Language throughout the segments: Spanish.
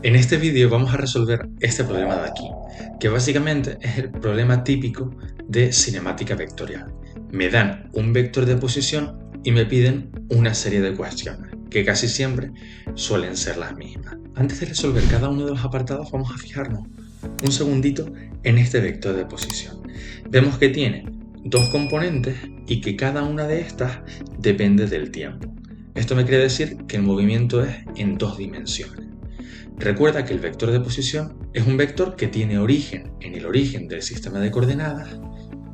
En este vídeo vamos a resolver este problema de aquí, que básicamente es el problema típico de cinemática vectorial. Me dan un vector de posición y me piden una serie de cuestiones, que casi siempre suelen ser las mismas. Antes de resolver cada uno de los apartados vamos a fijarnos un segundito en este vector de posición. Vemos que tiene dos componentes y que cada una de estas depende del tiempo. Esto me quiere decir que el movimiento es en dos dimensiones. Recuerda que el vector de posición es un vector que tiene origen en el origen del sistema de coordenadas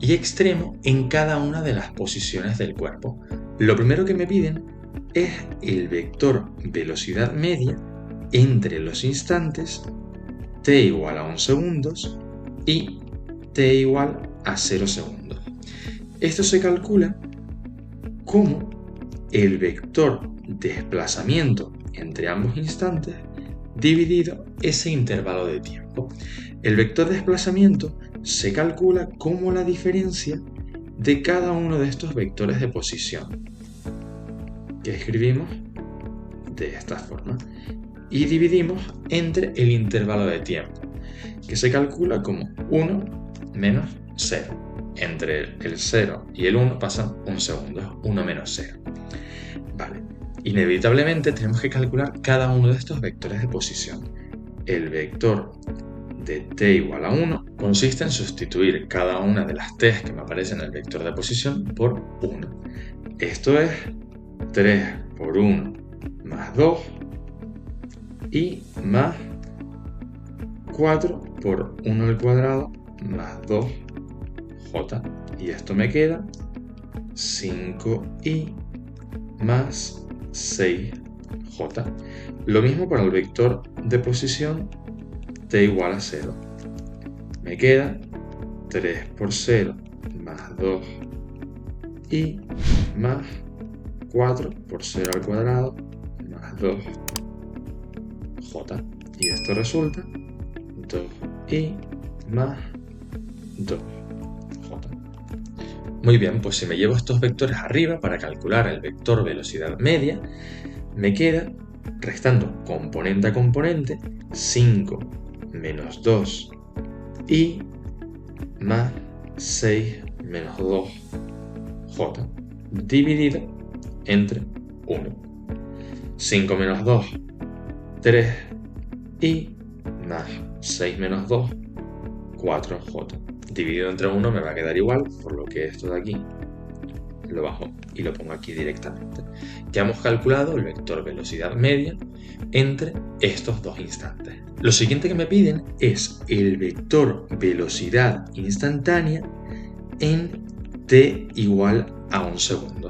y extremo en cada una de las posiciones del cuerpo. Lo primero que me piden es el vector velocidad media entre los instantes t igual a 1 segundos y t igual a 0 segundos. Esto se calcula como el vector desplazamiento entre ambos instantes dividido ese intervalo de tiempo. El vector desplazamiento se calcula como la diferencia de cada uno de estos vectores de posición, que escribimos de esta forma, y dividimos entre el intervalo de tiempo, que se calcula como 1 menos 0. Entre el 0 y el 1 pasan 1 segundo, 1 menos 0. Vale. Inevitablemente tenemos que calcular cada uno de estos vectores de posición. El vector de t igual a 1 consiste en sustituir cada una de las t que me aparecen en el vector de posición por 1. Esto es 3 por 1 más 2 y más 4 por 1 al cuadrado más 2j. Y esto me queda 5i más 6j. Lo mismo para el vector de posición t igual a 0. Me queda 3 por 0 más 2 y más 4 por 0 al cuadrado más 2j. Y esto resulta 2i más 2j. Muy bien, pues si me llevo estos vectores arriba para calcular el vector velocidad media, me queda, restando componente a componente, 5 menos 2 y más 6 menos 2j dividido entre 1. 5 menos 2, 3 y más 6 menos 2, 4j. Dividido entre 1 me va a quedar igual, por lo que esto de aquí lo bajo y lo pongo aquí directamente. Ya hemos calculado el vector velocidad media entre estos dos instantes. Lo siguiente que me piden es el vector velocidad instantánea en t igual a 1 segundo.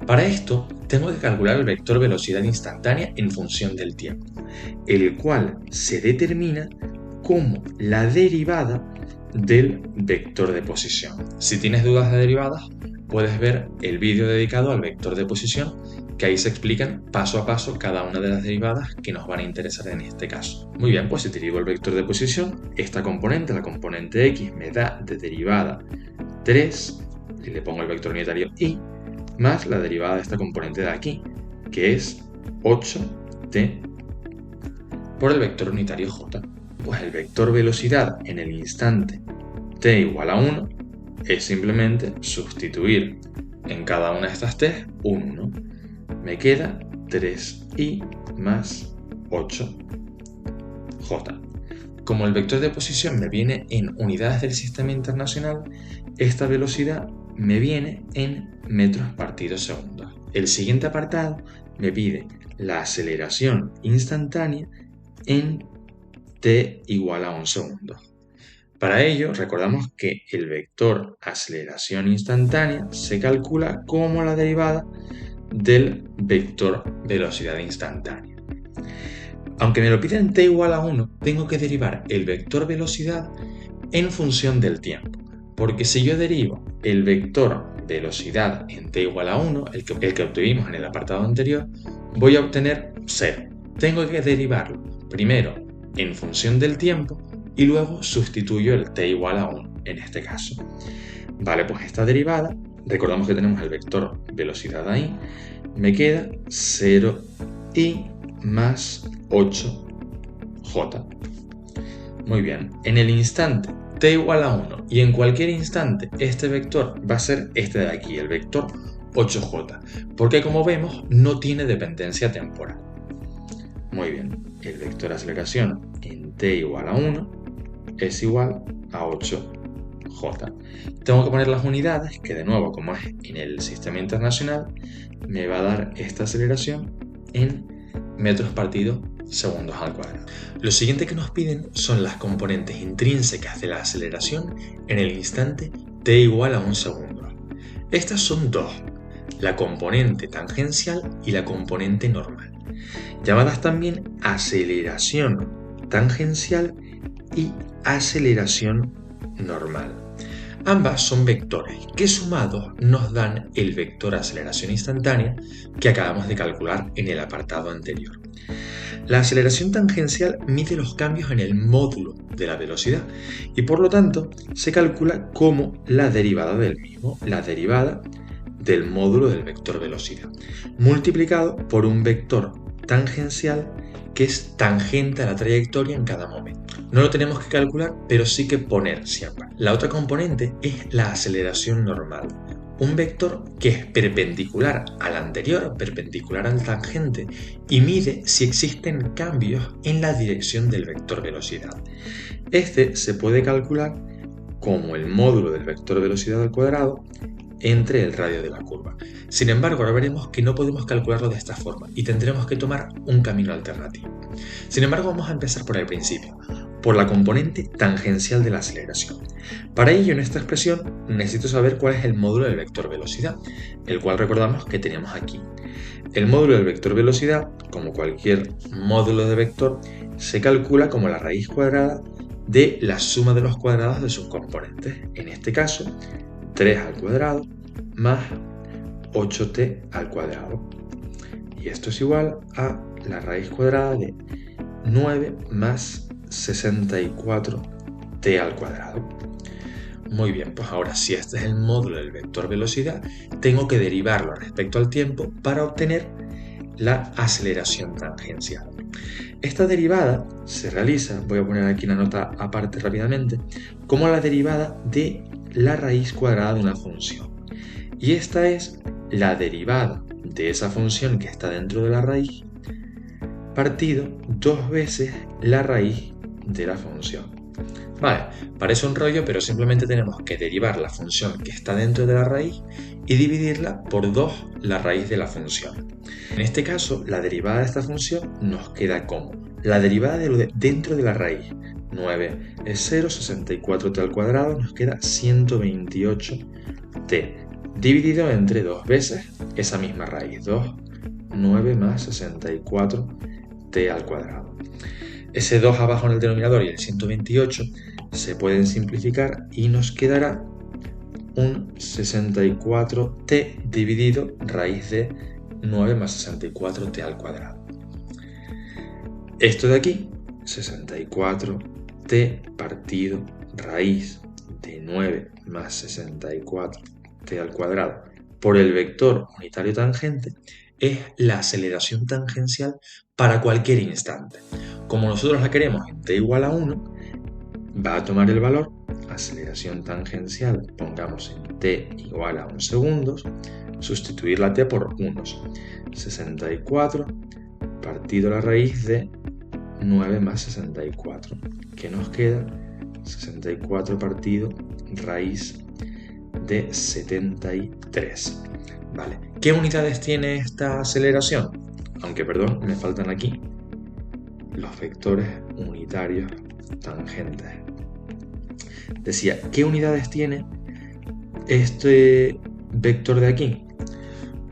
Para esto tengo que calcular el vector velocidad instantánea en función del tiempo, el cual se determina como la derivada del vector de posición. Si tienes dudas de derivadas, puedes ver el vídeo dedicado al vector de posición, que ahí se explican paso a paso cada una de las derivadas que nos van a interesar en este caso. Muy bien, pues si derivo el vector de posición, esta componente, la componente x, me da de derivada 3, y le pongo el vector unitario y, más la derivada de esta componente de aquí, que es 8t por el vector unitario j. Pues el vector velocidad en el instante t igual a 1 es simplemente sustituir en cada una de estas t un 1. Me queda 3i más 8j. Como el vector de posición me viene en unidades del sistema internacional, esta velocidad me viene en metros partidos segundos. El siguiente apartado me pide la aceleración instantánea en t igual a 1 segundo. Para ello, recordamos que el vector aceleración instantánea se calcula como la derivada del vector velocidad instantánea. Aunque me lo piden t igual a 1, tengo que derivar el vector velocidad en función del tiempo, porque si yo derivo el vector velocidad en t igual a 1, el que obtuvimos en el apartado anterior, voy a obtener 0. Tengo que derivarlo primero en función del tiempo y luego sustituyo el t igual a 1 en este caso. Vale, pues esta derivada, recordamos que tenemos el vector velocidad ahí, me queda 0i más 8j. j. Muy bien, en el instante t igual a 1 y en cualquier instante este vector va a ser este de aquí, el vector 8j, porque como vemos no tiene dependencia temporal. Muy bien, el vector de aceleración en t igual a 1 es igual a 8j. Tengo que poner las unidades, que de nuevo, como es en el sistema internacional, me va a dar esta aceleración en metros partido segundos al cuadrado. Lo siguiente que nos piden son las componentes intrínsecas de la aceleración en el instante t igual a 1 segundo. Estas son dos, la componente tangencial y la componente normal, llamadas también aceleración tangencial y aceleración normal. Ambas son vectores que sumados nos dan el vector aceleración instantánea que acabamos de calcular en el apartado anterior. La aceleración tangencial mide los cambios en el módulo de la velocidad y por lo tanto se calcula como la derivada del mismo, la derivada del módulo del vector velocidad, multiplicado por un vector tangencial que es tangente a la trayectoria en cada momento. No lo tenemos que calcular, pero sí que poner siempre. La otra componente es la aceleración normal, un vector que es perpendicular al anterior, perpendicular al tangente, y mide si existen cambios en la dirección del vector velocidad. Este se puede calcular como el módulo del vector velocidad al cuadrado entre el radio de la curva. Sin embargo, ahora veremos que no podemos calcularlo de esta forma y tendremos que tomar un camino alternativo. Sin embargo, vamos a empezar por el principio, por la componente tangencial de la aceleración. Para ello, en esta expresión, necesito saber cuál es el módulo del vector velocidad, el cual recordamos que teníamos aquí. El módulo del vector velocidad, como cualquier módulo de vector, se calcula como la raíz cuadrada de la suma de los cuadrados de sus componentes. En este caso, 3 al cuadrado más 8t al cuadrado. Y esto es igual a la raíz cuadrada de 9 más 64t al cuadrado. Muy bien, pues ahora si este es el módulo del vector velocidad, tengo que derivarlo respecto al tiempo para obtener la aceleración tangencial. Esta derivada se realiza, voy a poner aquí una nota aparte rápidamente, como la derivada de la raíz cuadrada de una función. Y esta es la derivada de esa función que está dentro de la raíz partido 2 veces la raíz de la función. Vale, parece un rollo, pero simplemente tenemos que derivar la función que está dentro de la raíz y dividirla por 2 la raíz de la función. En este caso, la derivada de esta función nos queda como la derivada de lo de dentro de la raíz. 9 es 0, 64t al cuadrado, nos queda 128t, dividido entre 2 veces esa misma raíz, 2, 9 más 64t al cuadrado. Ese 2 abajo en el denominador y el 128 se pueden simplificar y nos quedará un 64t dividido raíz de 9 más 64t al cuadrado. Esto de aquí, 64t partido raíz de 9 más 64t al cuadrado por el vector unitario tangente, es la aceleración tangencial para cualquier instante. Como nosotros la queremos en t igual a 1, va a tomar el valor aceleración tangencial, pongamos en t igual a 1 segundos, sustituir la t por unos. 64 partido la raíz de 9 más 64, que nos queda 64 partido raíz de 73. Vale. ¿Qué unidades tiene esta aceleración? Aunque, perdón, me faltan aquí los vectores unitarios tangentes. Decía, ¿qué unidades tiene este vector de aquí?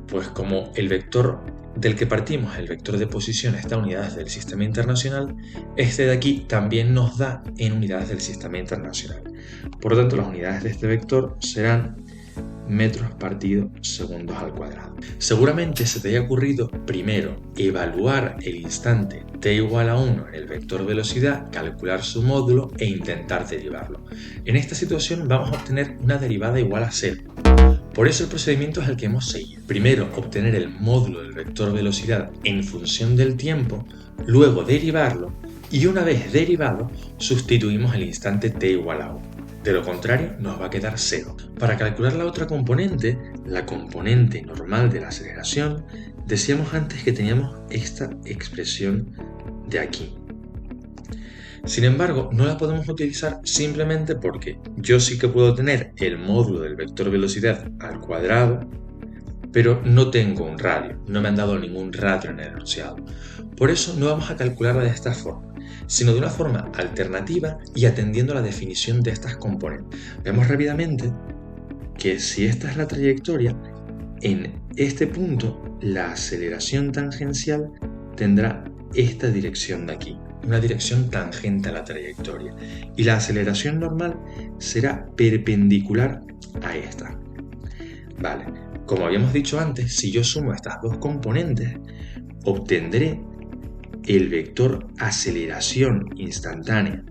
Pues como el vector del que partimos, el vector de posición, está en unidades del sistema internacional, este de aquí también nos da en unidades del sistema internacional. Por lo tanto, las unidades de este vector serán metros partido segundos al cuadrado. Seguramente se te haya ocurrido primero evaluar el instante t igual a 1 en el vector velocidad, calcular su módulo e intentar derivarlo. En esta situación vamos a obtener una derivada igual a 0. Por eso el procedimiento es el que hemos seguido. Primero obtener el módulo del vector velocidad en función del tiempo, luego derivarlo Y una vez derivado, sustituimos el instante t igual a 1. De lo contrario, nos va a quedar 0. Para calcular la otra componente, la componente normal de la aceleración, decíamos antes que teníamos esta expresión de aquí. Sin embargo, no la podemos utilizar simplemente porque yo sí que puedo tener el módulo del vector velocidad al cuadrado, pero no tengo un radio, no me han dado ningún radio en el enunciado. Por eso no vamos a calcularla de esta forma, sino de una forma alternativa y atendiendo a la definición de estas componentes. Vemos rápidamente que si esta es la trayectoria, en este punto la aceleración tangencial tendrá esta dirección de aquí, una dirección tangente a la trayectoria, y la aceleración normal será perpendicular a esta. Vale, como habíamos dicho antes, si yo sumo estas dos componentes, obtendré el vector aceleración instantánea.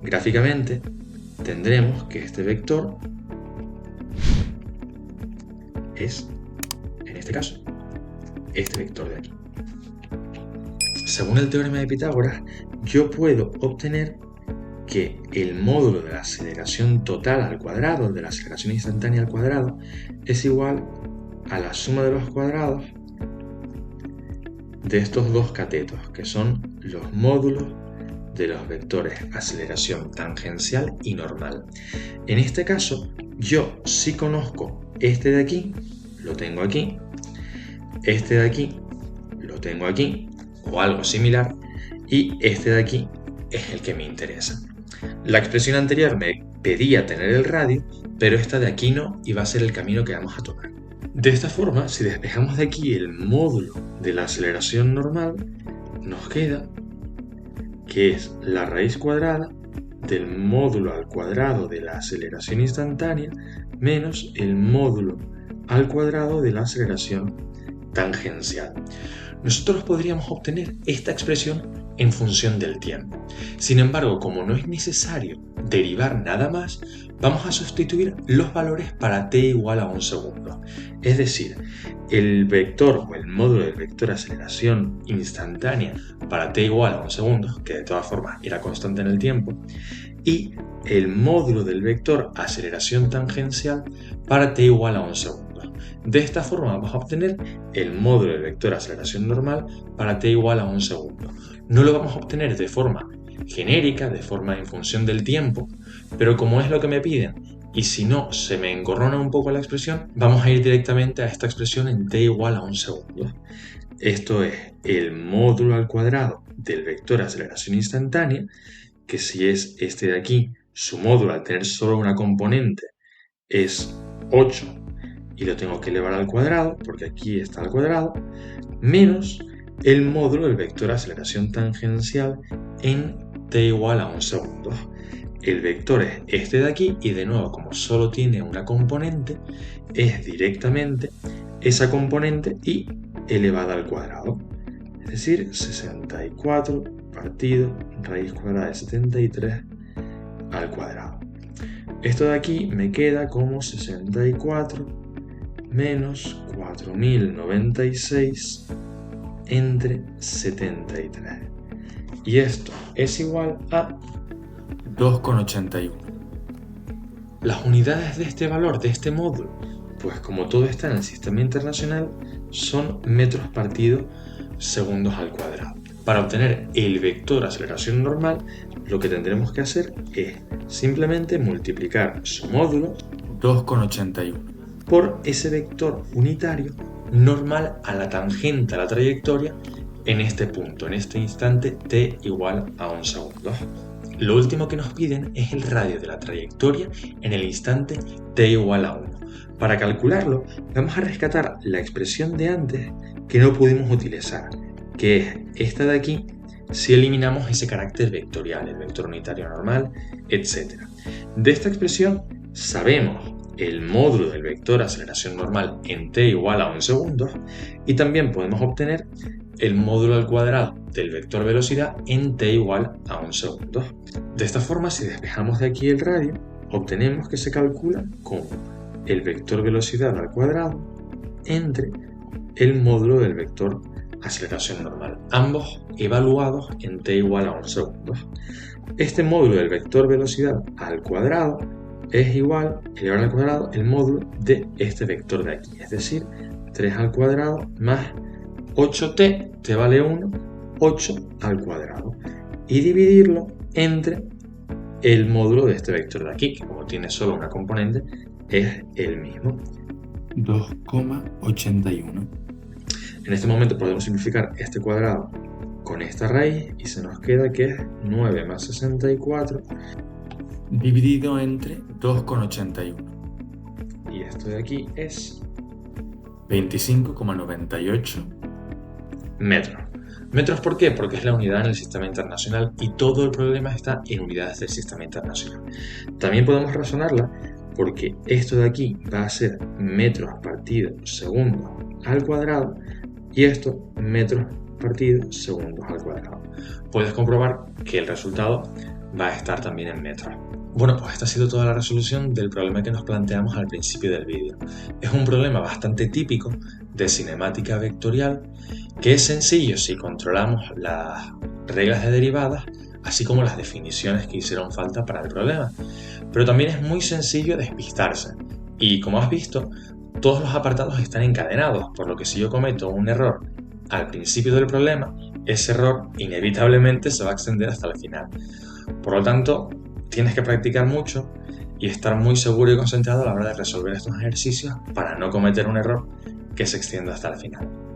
Gráficamente, tendremos que este vector es, en este caso, este vector de aquí. Según el teorema de Pitágoras, yo puedo obtener que el módulo de la aceleración total al cuadrado, de la aceleración instantánea al cuadrado, es igual a la suma de los cuadrados de estos dos catetos, que son los módulos de los vectores aceleración tangencial y normal. En este caso, yo sí conozco este de aquí, lo tengo aquí, este de aquí, lo tengo aquí, o algo similar, y este de aquí es el que me interesa. La expresión anterior me pedía tener el radio, pero esta de aquí no, y va a ser el camino que vamos a tomar. De esta forma, si despejamos de aquí el módulo de la aceleración normal, nos queda que es la raíz cuadrada del módulo al cuadrado de la aceleración instantánea menos el módulo al cuadrado de la aceleración tangencial. Nosotros podríamos obtener esta expresión en función del tiempo. Sin embargo, como no es necesario derivar nada más, vamos a sustituir los valores para t igual a 1 segundo. Es decir, el vector o el módulo del vector aceleración instantánea para t igual a 1 segundo, que de todas formas era constante en el tiempo, y el módulo del vector aceleración tangencial para t igual a 1 segundo. De esta forma vamos a obtener el módulo del vector aceleración normal para t igual a 1 segundo. No lo vamos a obtener de forma genérica, de forma en función del tiempo, pero como es lo que me piden, y si no se me engorrona un poco la expresión, vamos a ir directamente a esta expresión en t igual a 1 segundo. Esto es el módulo al cuadrado del vector aceleración instantánea, que si es este de aquí, su módulo al tener solo una componente es 8, y lo tengo que elevar al cuadrado, porque aquí está al cuadrado, menos el módulo del vector aceleración tangencial en t igual a 1 segundo. El vector es este de aquí y de nuevo, como solo tiene una componente, es directamente esa componente y elevada al cuadrado. Es decir, 64 partido raíz cuadrada de 73 al cuadrado. Esto de aquí me queda como 64 menos 4096 entre 73. Y esto es igual a 2,81. Las unidades de este valor, de este módulo, pues como todo está en el sistema internacional, son metros partido segundos al cuadrado. Para obtener el vector aceleración normal, lo que tendremos que hacer es simplemente multiplicar su módulo 2,81 por ese vector unitario normal a la tangente a la trayectoria en este punto, en este instante t igual a 1 segundo. Lo último que nos piden es el radio de la trayectoria en el instante t igual a 1. Para calcularlo, vamos a rescatar la expresión de antes que no pudimos utilizar, que es esta de aquí, si eliminamos ese carácter vectorial, el vector unitario normal, etc. De esta expresión sabemos el módulo del vector aceleración normal en t igual a 1 segundo y también podemos obtener el módulo al cuadrado del vector velocidad en t igual a 1 segundo. De esta forma, si despejamos de aquí el radio, obtenemos que se calcula como el vector velocidad al cuadrado entre el módulo del vector aceleración normal, ambos evaluados en t igual a 1 segundos. Este módulo del vector velocidad al cuadrado es igual, elevado al cuadrado, el módulo de este vector de aquí, es decir, 3 al cuadrado más 8t, te vale 1, 8 al cuadrado, y dividirlo entre el módulo de este vector de aquí, que como tiene solo una componente, es el mismo. 2,81. En este momento podemos simplificar este cuadrado con esta raíz y se nos queda que es 9 más 64 dividido entre 2,81. y esto de aquí es 25,98 metros. ¿Metros por qué? Porque es la unidad en el sistema internacional y todo el problema está en unidades del sistema internacional. También podemos razonarla porque esto de aquí va a ser metros partido segundos al cuadrado y esto metros partido segundos al cuadrado. Puedes comprobar que el resultado va a estar también en metros. Bueno, pues esta ha sido toda la resolución del problema que nos planteamos al principio del vídeo. Es un problema bastante típico de cinemática vectorial que es sencillo si controlamos las reglas de derivadas, así como las definiciones que hicieron falta para el problema. Pero también es muy sencillo despistarse. Y como has visto, todos los apartados están encadenados, por lo que si yo cometo un error al principio del problema, ese error inevitablemente se va a extender hasta el final. Por lo tanto, tienes que practicar mucho y estar muy seguro y concentrado a la hora de resolver estos ejercicios para no cometer un error que se extienda hasta el final.